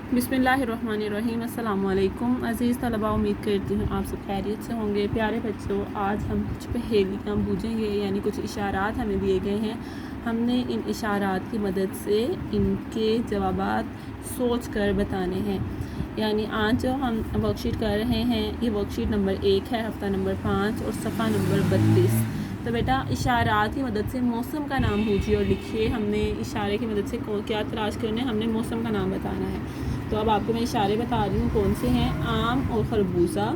बिस्मिल्लाहिर्रहमानिर्रहीम। अस्सलाम वालेकुम अज़ीज़ तलबा, उम्मीद करती हूँ आप सब खैरियत से होंगे। प्यारे बच्चों, आज हम कुछ पहेलियाँ बूझेंगे, यानी कुछ इशारात हमें दिए गए हैं। हमने इन इशारात की मदद से इनके जवाबात सोच कर बताने हैं। यानी आज जो हम वर्कशीट कर रहे हैं, ये वर्कशीट नंबर 1 है, हफ़्ता नंबर 5 और सफ़ा नंबर 32। तो बेटा इशारात की मदद से मौसम का नाम बूझिए और लिखिए। हमने इशारे की मदद से क्या तलाश करना है, हमने मौसम का नाम बताना है। तो अब आपको मैं इशारे बता रही हूँ कौन से हैं। आम और खरबूजा,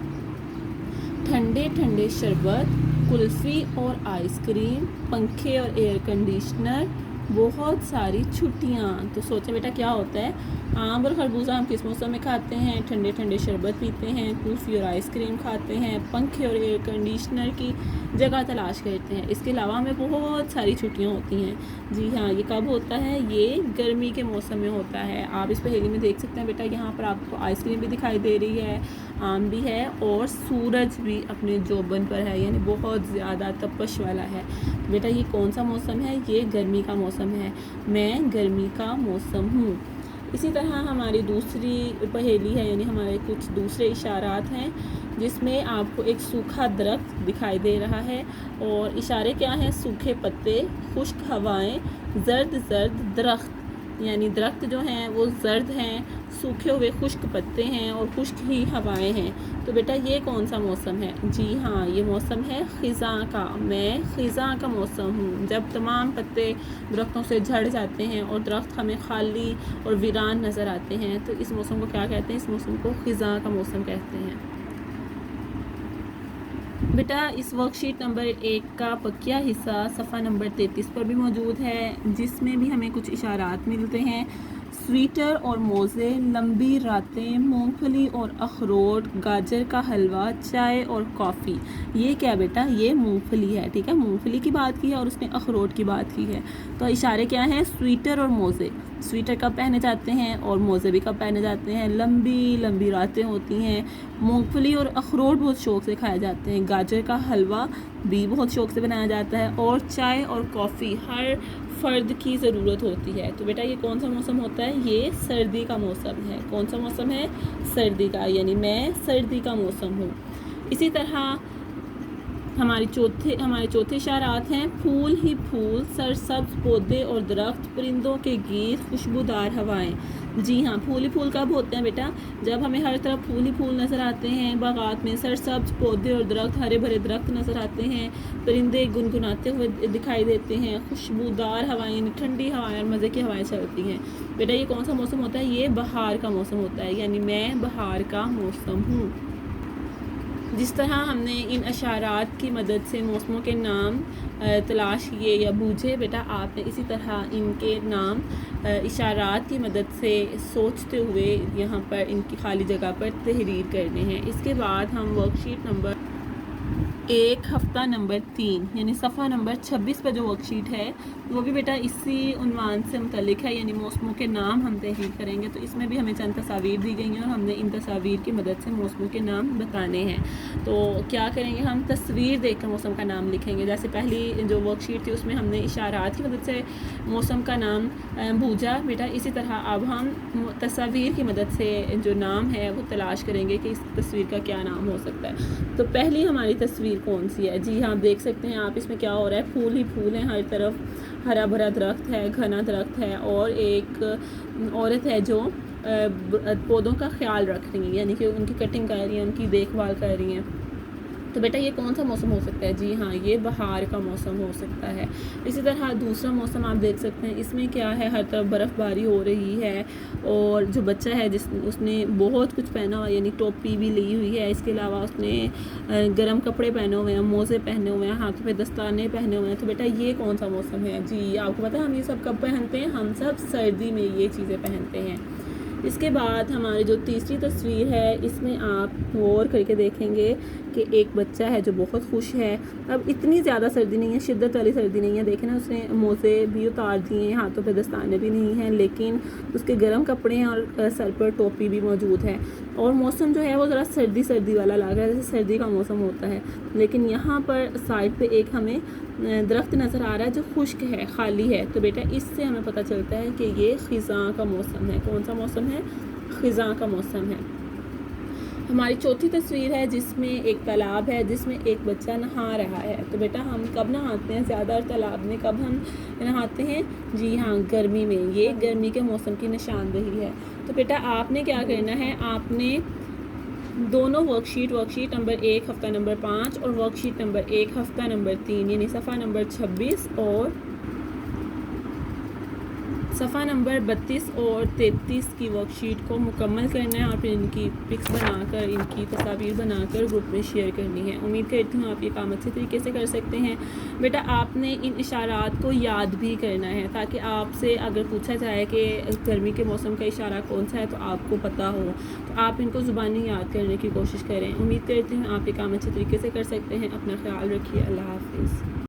ठंडे ठंडे शरबत, कुल्फ़ी और आइसक्रीम, पंखे और एयर कंडीशनर, बहुत सारी छुट्टियाँ। तो सोचें बेटा क्या होता है। आम और खरबूजा हम किस मौसम में खाते हैं? ठंडे ठंडे शरबत पीते हैं, कुल्फ़ी और आइसक्रीम खाते हैं, पंखे और एयर कंडीशनर की जगह तलाश करते हैं। इसके अलावा हमें बहुत सारी छुट्टियाँ होती हैं। जी हाँ, ये कब होता है? ये गर्मी के मौसम में होता है। आप इस पहेली में देख सकते हैं बेटा, यहाँ पर आपको आइसक्रीम भी दिखाई दे रही है, आम भी है और सूरज भी अपने जोबन पर है, यानी बहुत ज़्यादा तपश वाला है। तो बेटा ये कौन सा मौसम है? ये गर्मी का मौसम है। मैं गर्मी का मौसम हूँ। इसी तरह हमारी दूसरी पहेली है, यानी हमारे कुछ दूसरे इशारात हैं, जिसमें आपको एक सूखा दरख्त दिखाई दे रहा है और इशारे क्या हैं? सूखे पत्ते, खुश्क हवाएं, जर्द जर्द दरख्त। यानी दरख्त जो हैं वो जर्द हैं, सूखे हुए खुश्क पत्ते हैं और खुश्क ही हवाएं हैं। तो बेटा ये कौन सा मौसम है? जी हाँ, ये मौसम है ख़िज़ां का। मैं ख़िज़ां का मौसम हूँ, जब तमाम पत्ते दरख्तों से झड़ जाते हैं और दरख्त हमें खाली और वीरान नज़र आते हैं। तो इस मौसम को क्या कहते हैं? इस मौसम को ख़िज़ां का मौसम कहते हैं। बेटा इस वर्कशीट नंबर 1 का पक्या हिस्सा सफ़ा नंबर 33 पर भी मौजूद है, जिसमें भी हमें कुछ इशारात मिलते हैं। स्वीटर और मोज़े, लंबी रातें, मूंगफली और अखरोट, गाजर का हलवा, चाय और कॉफ़ी। ये क्या बेटा? ये मूंगफली है। ठीक है, मूंगफली की बात की है और उसने अखरोट की बात की है। तो इशारे क्या हैं? स्वीटर और मोज़े। स्वेटर कब पहने जाते हैं और मोज़े भी कब पहने जाते हैं? लंबी लंबी रातें होती हैं। मूंगफली और अखरोट बहुत शौक़ से खाए जाते हैं। गाजर का हलवा भी बहुत शौक़ से बनाया जाता है और चाय और कॉफ़ी हर फ़र्द की ज़रूरत होती है। तो बेटा ये कौन सा मौसम होता है? ये सर्दी का मौसम है। कौन सा मौसम है? सर्दी का, यानी मैं सर्दी का मौसम हूँ। इसी तरह हमारे चौथे इशारात हैं। फूल ही फूल, सरसब्ज पौधे और दरख्त, परिंदों के गीत, खुशबूदार हवाएं। जी हाँ, फूल ही फूल कब होते हैं बेटा? जब हमें हर तरफ फूल ही फूल नज़र आते हैं, बागात में सरसब्ज पौधे और दरख्त, हरे भरे दरख्त नज़र आते हैं, परिंदे गुनगुनाते हुए दिखाई देते हैं, खुशबूदार हवाएं, ठंडी हवाएं और मज़े की हवाएं चलती हैं। बेटा ये कौन सा मौसम होता है? ये बहार का मौसम होता है, यानी मैं बहार का मौसम हूँ। जिस तरह हमने इन इशारात की मदद से मौसमों के नाम तलाश किए या बूझे, बेटा आपने इसी तरह इनके नाम इशारात की मदद से सोचते हुए यहाँ पर इनकी खाली जगह पर तहरीर करने हैं। इसके बाद हम वर्कशीट नंबर 1 हफ़्ता नंबर 3 यानी सफ़ा नंबर 26 पर जो वर्कशीट है वो भी बेटा इसी उन्वान से मुतल्लिक है, यानी मौसमों के नाम हम तहरीर करेंगे। तो इसमें भी हमें चंद तस्वीर दी गई हैं और हमने इन तस्वीर की मदद से मौसमों के नाम बताने हैं। तो क्या करेंगे? हम तस्वीर देख कर मौसम का नाम लिखेंगे। जैसे पहली जो वर्कशीट थी उसमें हमने इशारात की मदद से मौसम का नाम बूझा बेटा, इसी तरह अब हम तस्वीर की मदद से जो नाम है वो तलाश करेंगे कि इस तस्वीर का क्या नाम हो सकता है। तो पहली हमारी तस्वीर कौन सी है? जी हाँ, देख सकते हैं आप, इसमें क्या हो रहा है? फूल ही फूल हैं, हर तरफ हरा भरा दरख्त है, घना दरख्त है और एक औरत है जो पौधों का ख्याल रख रही है, यानी कि उनकी कटिंग कर रही है, उनकी देखभाल कर रही हैं। तो बेटा ये कौन सा मौसम हो सकता है? जी हाँ, ये बहार का मौसम हो सकता है। इसी तरह दूसरा मौसम आप देख सकते हैं, इसमें क्या है? हर तरफ बर्फ़बारी हो रही है और जो बच्चा है उसने बहुत कुछ पहना हुआ, यानी टोपी भी ली हुई है, इसके अलावा उसने गर्म कपड़े पहने हुए हैं, मोज़े पहने हुए हैं, हाथों पे दस्ताने पहने हुए हैं। तो बेटा ये कौन सा मौसम है? जी आपको पता है हम ये सब कब पहनते हैं? हम सब सर्दी में ये चीज़ें पहनते हैं। इसके बाद हमारी जो तीसरी तस्वीर है, इसमें आप गौर करके देखेंगे कि एक बच्चा है जो बहुत खुश है। अब इतनी ज़्यादा सर्दी नहीं है, शिद्दत वाली सर्दी नहीं है। देखें ना, उसने मोज़े भी उतार दिए हैं, हाथों पे दस्ताने भी नहीं हैं, लेकिन उसके गर्म कपड़े हैं और सर पर टोपी भी मौजूद है। और मौसम जो है वो ज़रा सर्दी सर्दी वाला लग रहा है, जैसे सर्दी का मौसम होता है। लेकिन यहाँ पर साइड पे एक हमें درخت نظر آ رہا ہے جو خشک ہے، خالی ہے، تو بیٹا اس سے ہمیں پتہ چلتا ہے کہ یہ خزاں کا موسم ہے۔ کون سا موسم ہے؟ خزاں کا موسم ہے۔ ہماری چوتھی تصویر ہے جس میں ایک تالاب ہے جس میں ایک بچہ نہا رہا ہے۔ تو بیٹا ہم کب نہاتے ہیں زیادہ تر تالاب میں؟ کب ہم نہاتے ہیں؟ جی ہاں، گرمی میں۔ یہ گرمی کے موسم کی نشاندہی ہے۔ تو بیٹا آپ نے کیا کرنا ہے؟ آپ نے دونوں ورک شیٹ نمبر 1 ہفتہ نمبر 5 اور ورک شیٹ نمبر 1 ہفتہ نمبر 3 یعنی صفحہ نمبر 26 اور صفحہ نمبر 32 اور 33 کی ورک شیٹ کو مکمل کرنا ہے اور پھر ان کی پکس بنا کر، ان کی تصاویر بنا کر گروپ میں شیئر کرنی ہے۔ امید کرتی ہوں آپ یہ کام اچھے طریقے سے کر سکتے ہیں۔ بیٹا آپ نے ان اشارات کو یاد بھی کرنا ہے تاکہ آپ سے اگر پوچھا جائے کہ گرمی کے موسم کا اشارہ کون سا ہے تو آپ کو پتہ ہو، تو آپ ان کو زبانی یاد کرنے کی کوشش کریں۔ امید کرتی ہوں آپ یہ کام اچھے طریقے سے کر سکتے ہیں۔ اپنا خیال رکھیے۔ اللہ حافظ۔